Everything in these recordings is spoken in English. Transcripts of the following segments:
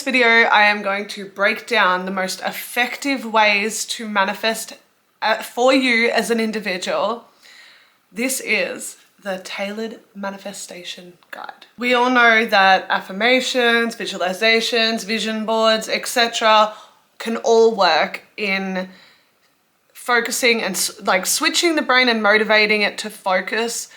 video, I am going to break down the most effective ways to manifest for you as an individual. This is the Tailored Manifestation Guide. We all know that affirmations, visualizations, vision boards, etc. can all work in focusing and like switching the brain and motivating it to focus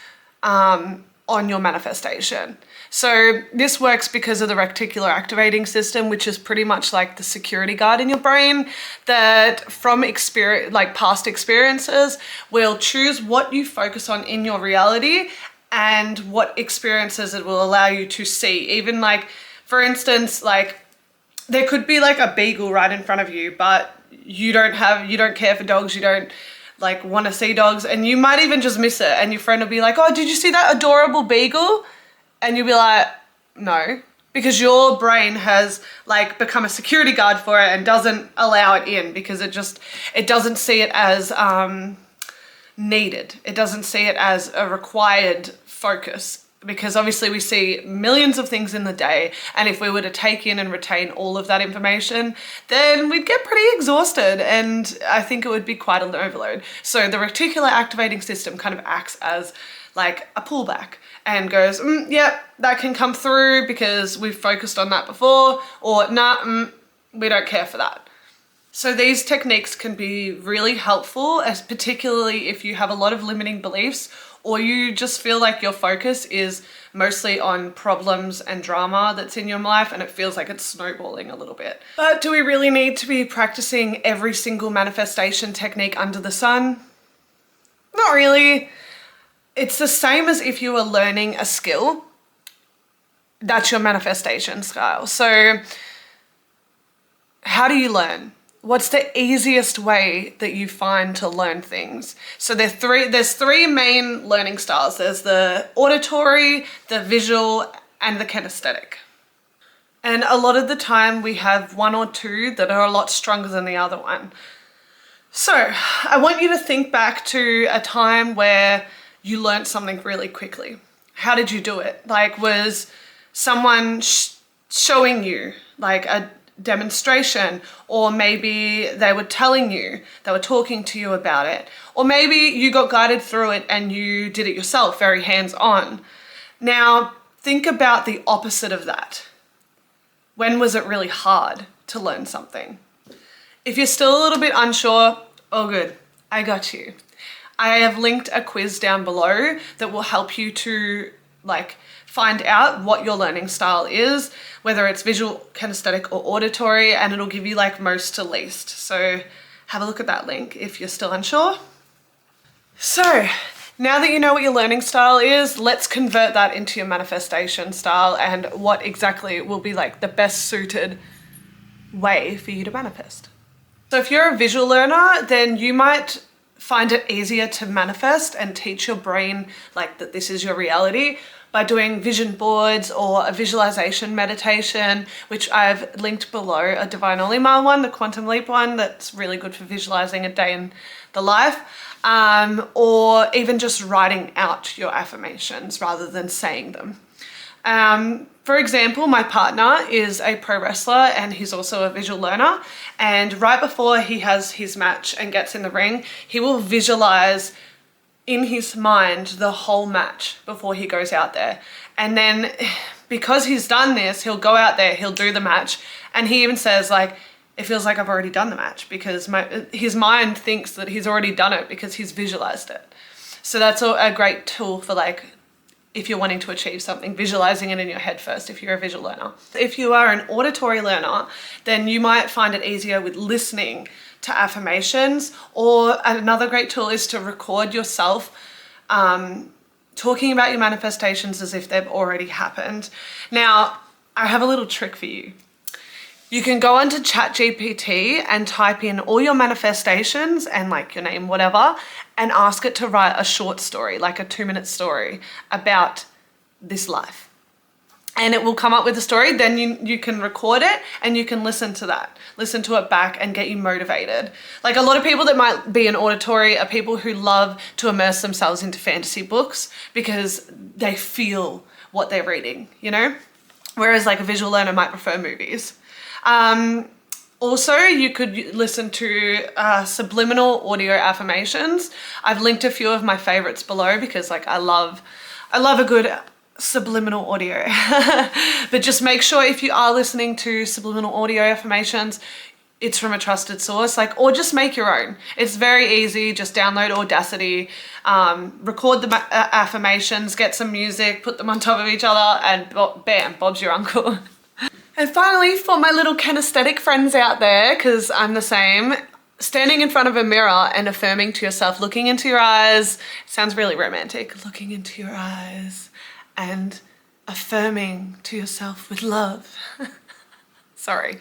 on your manifestation. So this works because of the reticular activating system, which is pretty much like the security guard in your brain that from experience, like past experiences, will choose what you focus on in your reality and what experiences it will allow you to see. Even like, for instance, like there could be like a beagle right in front of you, but you don't care for dogs, you don't like want to see dogs, and you might even just miss it, and your friend will be like, oh, did you see that adorable beagle? And you'll be like, no, because your brain has like become a security guard for it and doesn't allow it in because it doesn't see it as needed. It doesn't see it as a required focus, because obviously we see millions of things in the day, and if we were to take in and retain all of that information, then we'd get pretty exhausted, and I think it would be quite an overload. So the reticular activating system kind of acts as like a pullback and goes, yeah, that can come through because we've focused on that before, or nah, we don't care for that. So these techniques can be really helpful, as particularly if you have a lot of limiting beliefs, or you just feel like your focus is mostly on problems and drama that's in your life and it feels like it's snowballing a little bit. But do we really need to be practicing every single manifestation technique under the sun? Not really. It's the same as if you were learning a skill. That's your manifestation style. So how do you learn? What's the easiest way that you find to learn things? So there's three main learning styles. There's the auditory, the visual, and the kinesthetic. And a lot of the time we have one or two that are a lot stronger than the other one. So I want you to think back to a time where you learned something really quickly. How did you do it? Like, was someone showing you like a demonstration, or maybe they were telling you, they were talking to you about it, or maybe you got guided through it and you did it yourself, very hands-on. Now think about the opposite of that. When was it really hard to learn something? If you're still a little bit unsure, oh good, I got you. I have linked a quiz down below that will help you to like find out what your learning style is, whether it's visual, kinesthetic, or auditory, and it'll give you like most to least. So have a look at that link if you're still unsure. So now that you know what your learning style is, let's convert that into your manifestation style and what exactly will be like the best suited way for you to manifest. So if you're a visual learner, then you might find it easier to manifest and teach your brain like that this is your reality by doing vision boards or a visualization meditation, which I've linked below, a Divine Olimar one, the Quantum Leap one, that's really good for visualizing a day in the life, or even just writing out your affirmations rather than saying them. For example, my partner is a pro wrestler and he's also a visual learner, and right before he has his match and gets in the ring, he will visualize in his mind the whole match before he goes out there. And then because he's done this, he'll go out there, he'll do the match, and he even says like, it feels like I've already done the match because his mind thinks that he's already done it because he's visualized it. So that's a great tool for like, if you're wanting to achieve something, visualizing it in your head first if you're a visual learner. If you are an auditory learner, then you might find it easier with listening to affirmations, or another great tool is to record yourself talking about your manifestations as if they've already happened. Now, I have a little trick for you. You can go onto ChatGPT and type in all your manifestations and like your name, whatever, and ask it to write a short story, like a 2-minute story about this life. And it will come up with a story. Then you can record it and you can listen to it back and get you motivated. Like a lot of people that might be an auditory are people who love to immerse themselves into fantasy books because they feel what they're reading, you know? Whereas like a visual learner might prefer movies. Also, you could listen to subliminal audio affirmations. I've linked a few of my favorites below because like I love a good subliminal audio. But just make sure if you are listening to subliminal audio affirmations, it's from a trusted source, like, or just make your own. It's very easy. Just download Audacity, record the affirmations, get some music, put them on top of each other, and bam, Bob's your uncle. And finally, for my little kinesthetic friends out there, because I'm the same, standing in front of a mirror and affirming to yourself, looking into your eyes, sounds really romantic, looking into your eyes and affirming to yourself with love. Sorry.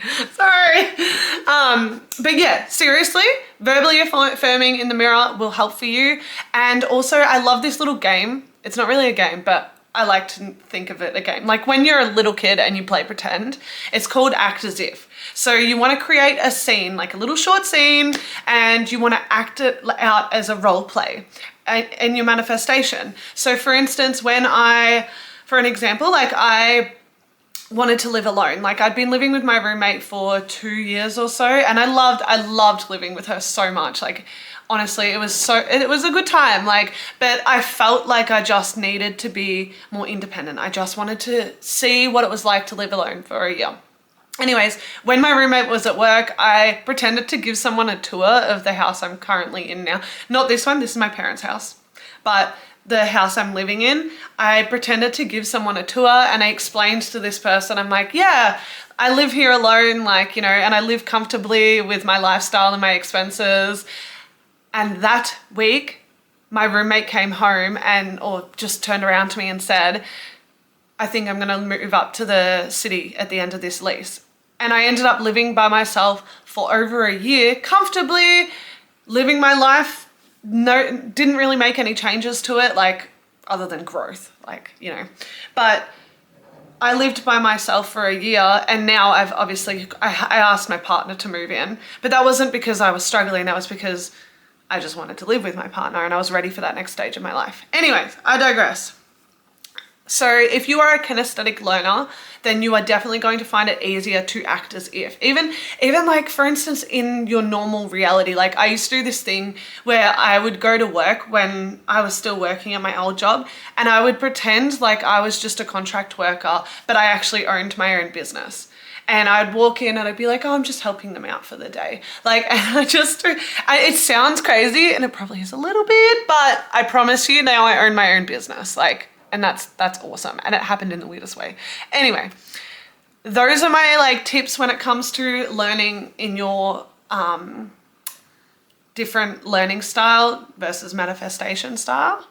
But yeah, seriously, verbally affirming in the mirror will help for you. And also, I love this little game. It's not really a game, but I like to think of it a game. Like when you're a little kid and you play pretend, it's called act as if. So you want to create a scene, like a little short scene, and you want to act it out as a role play in your manifestation. So for instance, for an example, like I wanted to live alone. Like I'd been living with my roommate for 2 years or so, and I loved living with her so much. Like honestly, it was a good time. Like, but I felt like I just needed to be more independent. I just wanted to see what it was like to live alone for a year. Anyways, when my roommate was at work, I pretended to give someone a tour of the house I'm currently in now. Not this one, this is my parents' house, but the house I'm living in. I pretended to give someone a tour and I explained to this person, I'm like, yeah, I live here alone, like, you know, and I live comfortably with my lifestyle and my expenses. And that week, my roommate came home or just turned around to me and said, I think I'm gonna move up to the city at the end of this lease. And I ended up living by myself for over a year, comfortably living my life. No, didn't really make any changes to it, like other than growth, like, you know, but I lived by myself for a year, and now I asked my partner to move in, but that wasn't because I was struggling. That was because I just wanted to live with my partner and I was ready for that next stage of my life. Anyways, I digress. So if you are a kinesthetic learner, then you are definitely going to find it easier to act as if. Even like, for instance, in your normal reality, like I used to do this thing where I would go to work when I was still working at my old job, and I would pretend like I was just a contract worker, but I actually owned my own business. And I'd walk in and I'd be like, oh, I'm just helping them out for the day. Like, and it sounds crazy, and it probably is a little bit, but I promise you now I own my own business. Like, and that's awesome. And it happened in the weirdest way. Anyway, those are my like tips when it comes to learning in your different learning style versus manifestation style.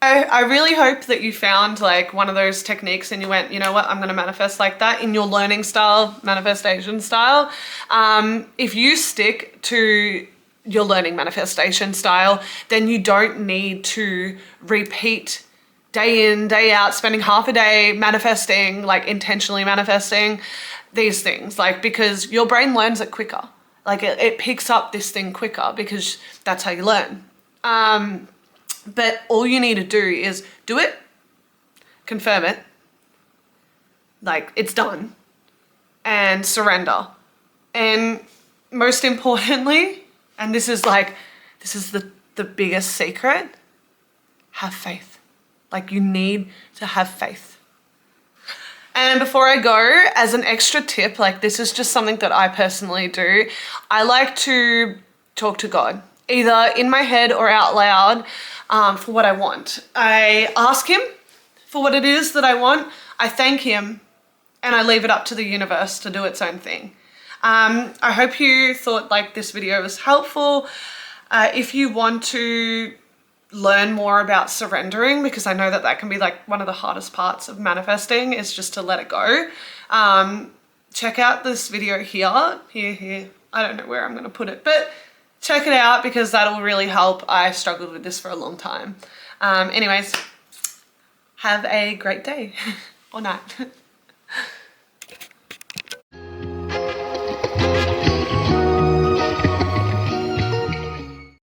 I really hope that you found like one of those techniques and you went, you know what, I'm going to manifest like that in your learning style, manifestation style. If you stick to your learning manifestation style, then you don't need to repeat day in, day out, spending half a day manifesting, like intentionally manifesting these things, like, because your brain learns it quicker. Like it picks up this thing quicker because that's how you learn. But all you need to do is do it, confirm it, like it's done, and surrender. And most importantly, and this is the biggest secret, have faith. Like you need to have faith. And before I go, as an extra tip, like this is just something that I personally do, I like to talk to God, either in my head or out loud, for what I want. I ask him for what it is that I want, I thank him, and I leave it up to the universe to do its own thing. I hope you thought like this video was helpful. If you want to learn more about surrendering, because I know that that can be like one of the hardest parts of manifesting, is just to let it go. Check out this video here. I don't know where I'm going to put it, but check it out because that'll really help. I struggled with this for a long time. Anyways, have a great day or night.